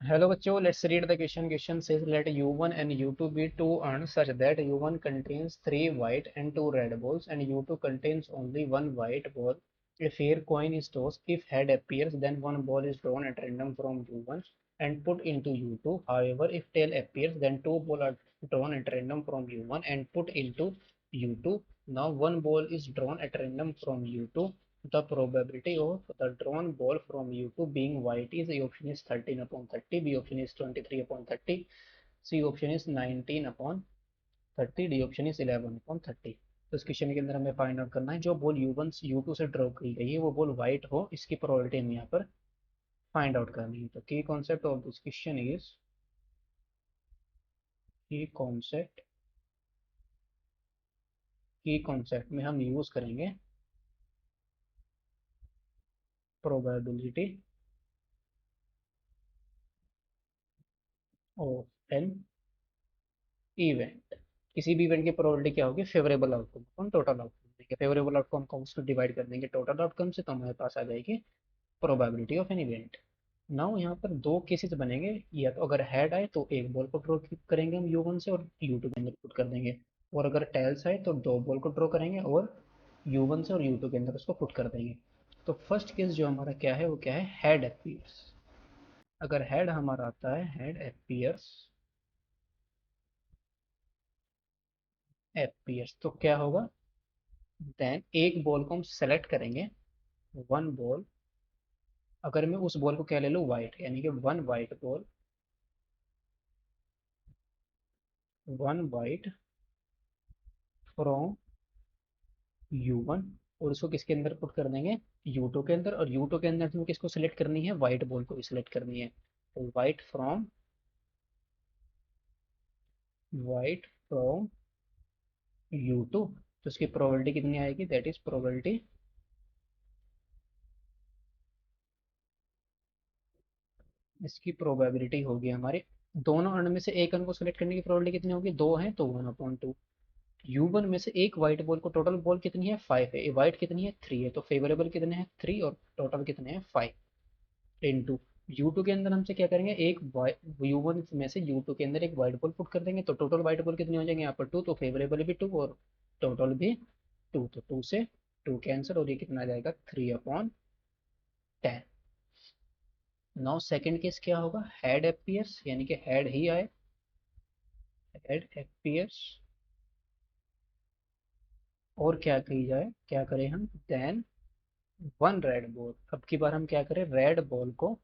Hello बच्चों, let's read the question. Question says let U1 and U2 be two urns such that U1 contains three white and two red balls and U2 contains only one white ball. A fair coin is tossed. If head appears, then one ball is drawn at random from U1 and put into U2. However, if tail appears, then two balls are drawn at random from U1 and put into U2. Now one ball is drawn at random from U2. The probability of the drawn ball from U2 being white is A option is 13 upon 30, B option is 23 upon 30, C option is 19 upon 30, D option is 11 upon 30। तो इस question के अंदर हमें find out करना है जो ball U1 U2 से draw की गई है वो बॉल व्हाइट हो, इसकी प्रोबेबिलिटी हमें यहाँ पर फाइंड आउट करनी है। तो की concept of this question is की कॉन्सेप्ट में हम यूज करेंगे प्रोबेबिलिटी ऑफ एन इवेंट। किसी भी इवेंट की प्रोबेबिलिटी क्या होगी, फेवरेबल आउटकम अपन टोटल आउटकम देंगे, फेवरेबल आउटकम को उसको डिवाइड कर देंगे टोटल आउटकम से, तो हमारे पास आ जाएगी probability of an event. Now यहाँ पर दो केसेस बनेंगे, या तो अगर हेड आए तो एक बॉल को ड्रॉ करेंगे हम U1 से और U2 के अंदर पुट कर देंगे, और अगर टेल्स आए तो दो बॉल को ड्रॉ करेंगे और U1 से और U2 के अंदर उसको पुट कर देंगे। तो फर्स्ट केस जो हमारा क्या है वो क्या है, हेड अपीयर्स। अगर हेड हमारा आता है, हेड अपीयर्स तो क्या होगा, देन एक बॉल को हम सेलेक्ट करेंगे, वन बॉल। अगर मैं उस बॉल को क्या ले लूँ, वाइट, यानी कि वन वाइट फ्रॉम U1, और उसको किसके अंदर पुट कर देंगे, U2 के अंदर, और U2 के अंदर हमें किसको सिलेक्ट करनी है, वाइट बॉल को भी सिलेक्ट करनी है। तो वाइट फ्रॉम U2, तो उसकी प्रोबेबिलिटी कितनी आएगी, दैट इज प्रोबेबिलिटी, इसकी प्रोबेबिलिटी होगी हमारी, दोनों अण में से एक अण को सिलेक्ट करने की प्रोबेबिलिटी कितनी होगी, दो है तो 1/2। U1 में से एक व्हाइट बॉल को, टोटल बॉल कितनी है, 5 है, व्हाइट कितनी है, 3 है, तो फेवरेबल कितने हैं, 3, और टोटल कितने हैं, 5 इंटू U2 के अंदर हमसे क्या करेंगे, एक U1 में से U2 के अंदर एक व्हाइट बॉल पुट कर देंगे, तो टोटल व्हाइट बॉल कितनी हो जाएंगे यहाँ पर 2, तो फेवरेबल भी 2 और टोटल भी 2, तो 2 से 2 कैंसिल, और ये कितना आ जाएगा, 3/10। नाउ सेकंड केस क्या होगा, हेड अपीयर्स, यानी कि हेड ही आए, हेड अपीयर्स, और क्या की जाए, क्या करें हम, देन वन रेड बॉल। अब की बार हम क्या करें, रेड बॉल को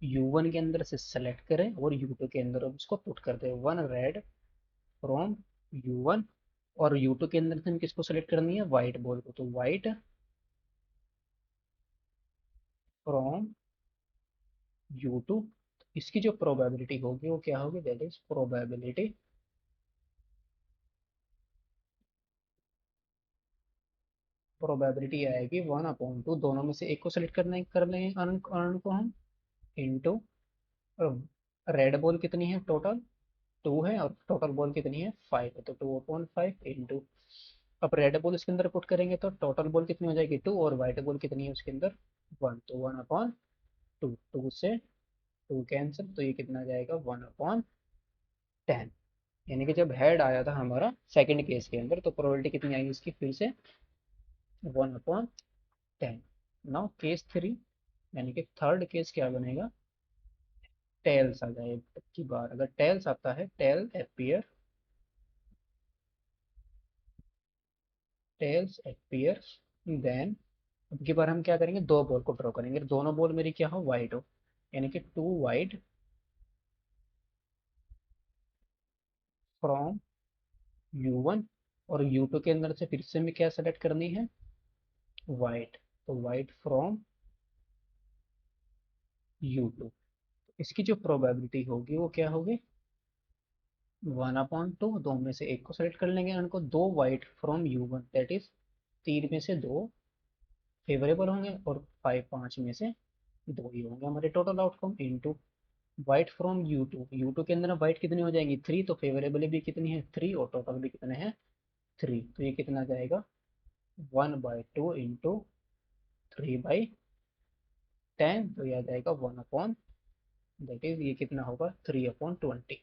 U1 के अंदर से सेलेक्ट करें और U2 के अंदर उसको पुट कर दें, वन रेड फ्रॉम U1, और U2 के अंदर से हम किसको सेलेक्ट करनी है, वाइट बॉल को, तो वाइट फ्रॉम U2। इसकी जो प्रोबेबिलिटी होगी वो क्या होगी, दैट इज प्रोबेबिलिटी आएगी 1/2, दोनों में से एक को सेलेक्ट करने कर लेंगे अर्ण को हम, इंटू रेड बॉल कितनी है, टोटल 2 है, और टोटल बॉल कितनी है, 5 है, तो 2/5 इंटू, अब रेड बॉल इसके अंदर पुट करेंगे तो टोटल बॉल कितनी हो जाएगी 2, और वाइट बॉल कितनी है उसके अंदर 1, तो 1/2, 2 से 2 कैंसिल, तो ये कितना जाएगा, 1/10। यानी कि जब हेड आया था हमारा सेकंड केस के अंदर, तो प्रोबेबिलिटी कितनी आई इसकी, फिर से 1/10। नाउ केस 3, यानी कि थर्ड केस क्या बनेगा, टेल्स आ जाए की बार। अगर टेल्स आता है, टेल्स अपीयर्स, देन अब की बार हम क्या करेंगे, दो बॉल को ड्रॉ करेंगे, दोनों बॉल मेरी क्या हो, वाइट हो, यानी कि टू वाइट फ्रॉम U1, और U2 के अंदर से फिर से हमें क्या सेलेक्ट करनी है, वाइट, तो वाइट फ्रॉम U2। इसकी जो प्रोबेबिलिटी होगी वो क्या होगी, 1/2, दो में से एक को सेलेक्ट कर लेंगे, उनको दो white from U1, that is तीन में से दो फेवरेबल होंगे, और 5 में से दो ही होंगे हमारे total outcome, into white from U2 के अंदर वाइट कितनी हो जाएंगी, 3, तो फेवरेबल भी कितनी है, 3, और टोटल भी कितने हैं, 3, तो ये कितना जाएगा, 1/2 इंटू 3/10, तो यह आ जाएगा 1/10। दैट इज ये कितना होगा 3/20,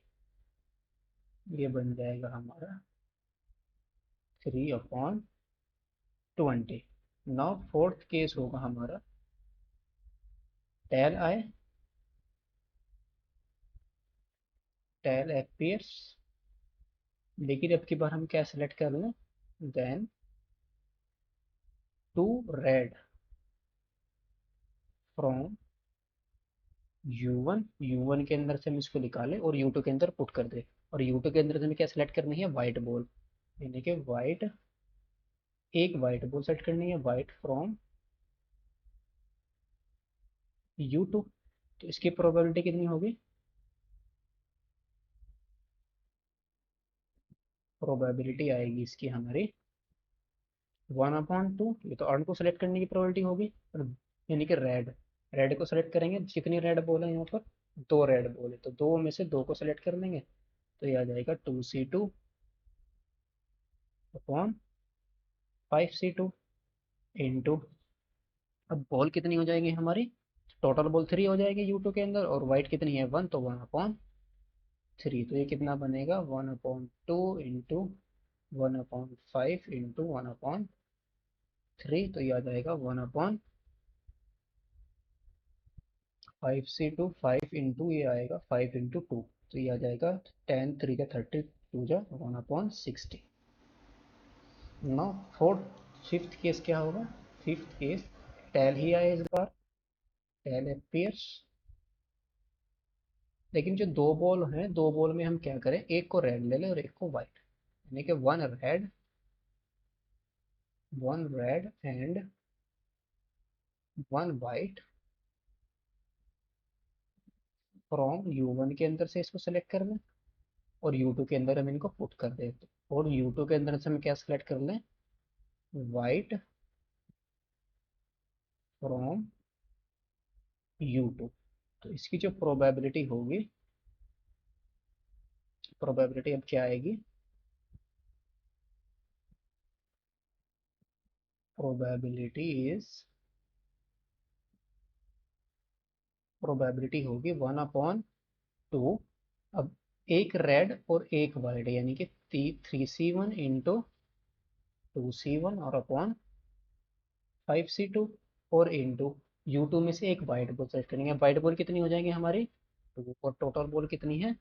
ये बन जाएगा हमारा 3/20। नाउ फोर्थ केस होगा हमारा टेल आई, टेल अपीयर्स, लेकिन अब की बार हम क्या सेलेक्ट कर लें, then to red from U1 के अंदर से हम इसको निकालें और U2 के अंदर पुट कर दे, और U2 के अंदर से हमें क्या सेलेक्ट करनी है, वाइट बॉल, यानी कि वाइट, एक वाइट बॉल सेट करनी है, वाइट फ्रॉम U2। तो इसकी प्रोबेबिलिटी कितनी होगी, प्रोबेबिलिटी आएगी इसकी हमारी 1/2, ये तो अर्न को सेलेक्ट करने की प्रोबेबिलिटी होगी, यानी कि रेड, रेड को सेलेक्ट करेंगे, कितनी रेड बॉल है यहाँ पर, दो रेड बॉल है, तो दो में से दो को सेलेक्ट कर लेंगे, तो ये आ जाएगा 2C2/5C2 इंटू, अब बॉल कितनी हो जाएगी हमारी, टोटल बॉल 3 हो जाएगी U2 के अंदर, और वाइट कितनी है 1, तो 1/3, तो ये कितना बनेगा 1/2 इंटू 1/5 इंटू 1/3, तो ये आ जाएगा 1/5C2, 5 इंटू ये आएगा 5 इंटू 2, तो ये आ जाएगा 10 3 का 30, 2 जा 1/60। नो फोर्थ फिफ्थ केस क्या होगा, फिफ्थ केस टेल ही आया इस बार, टेल अपीयर्स, लेकिन जो दो बॉल हैं, दो बॉल में हम क्या करें, एक को रेड ले लें और एक को वाइट, यानी कि one red and one white from U1 के अंदर से इसको सेलेक्ट कर लें, और U2 के अंदर हम इनको पुट कर दें, और U2 के अंदर से हम क्या सेलेक्ट कर लें, वाइट फ्रॉम U2। तो इसकी जो प्रोबेबिलिटी होगी, प्रोबेबिलिटी अब क्या आएगी, प्रोबेबिलिटी इज, प्रोबेबिलिटी होगी 1/2, अब एक रेड और एक वाइट, यानी कि 3C1 इंटू 2C1 और अपॉन 5C2, और इंटू U2 में से एक वाइट बॉल सेलेक्ट करेंगे, वाइट बॉल कितनी हो जाएगी हमारी 2, और टोटल बॉल कितनी है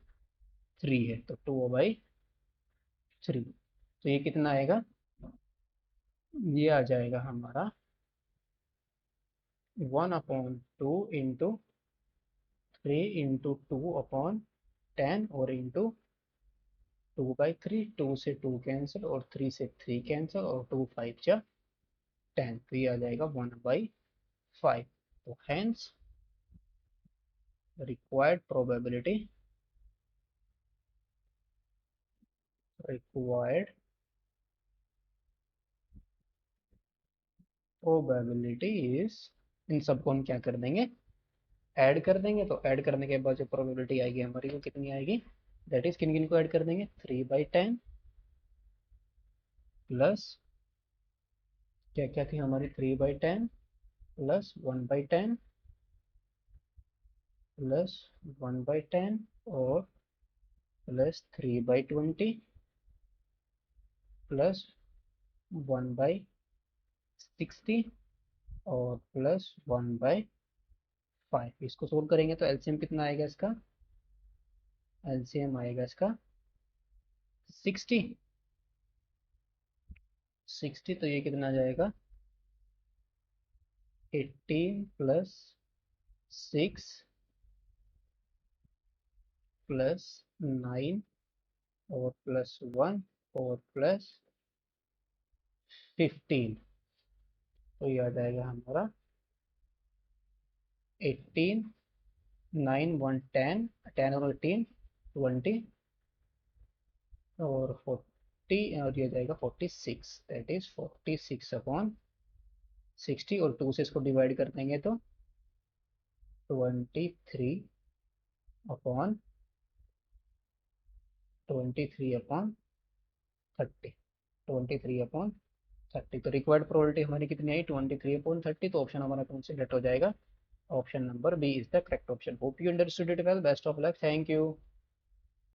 3 है, तो 2/3, तो ये कितना आएगा, ये आ जाएगा हमारा 1/2 इंटू 3 इंटू 2/10, और इंटू 2/3, 2 से 2 कैंसिल और 3 से 3 कैंसिल, और 2 5 जा 10, तो ये आ जाएगा 1/5। तो hence required probability, required probability is, इन सबको हम क्या कर देंगे, ऐड कर देंगे, तो ऐड करने के बाद जो प्रोबेबिलिटी आएगी हमारी वो कितनी आएगी, दैट इज किन किन को ऐड कर देंगे, 3/10 प्लस, क्या क्या थी हमारी, 3/10 प्लस 1/10 प्लस 1/10 और प्लस 3/20 प्लस 1/60 और प्लस 1/5। इसको सोल्व करेंगे तो एलसीएम कितना आएगा इसका, एलसीएम आएगा इसका 60, 60, तो ये कितना आ जाएगा 18 प्लस 6 प्लस 9 और प्लस 1 और प्लस 15, तो ये आ जाएगा हमारा 18, 9 1 10, 10 और 18 20 और 40, और ये जाएगा 46, दैट इज 46/60, और 2 से इसको डिवाइड कर देंगे तो 23/30, 23/30, तो रिक्वायर्ड प्रोबेबिलिटी हमारी कितनी आई 23/30, तो ऑप्शन हमारा कौन से लेट हो जाएगा, Option number B is the correct option. Hope you understood it well. Best of luck. Thank you.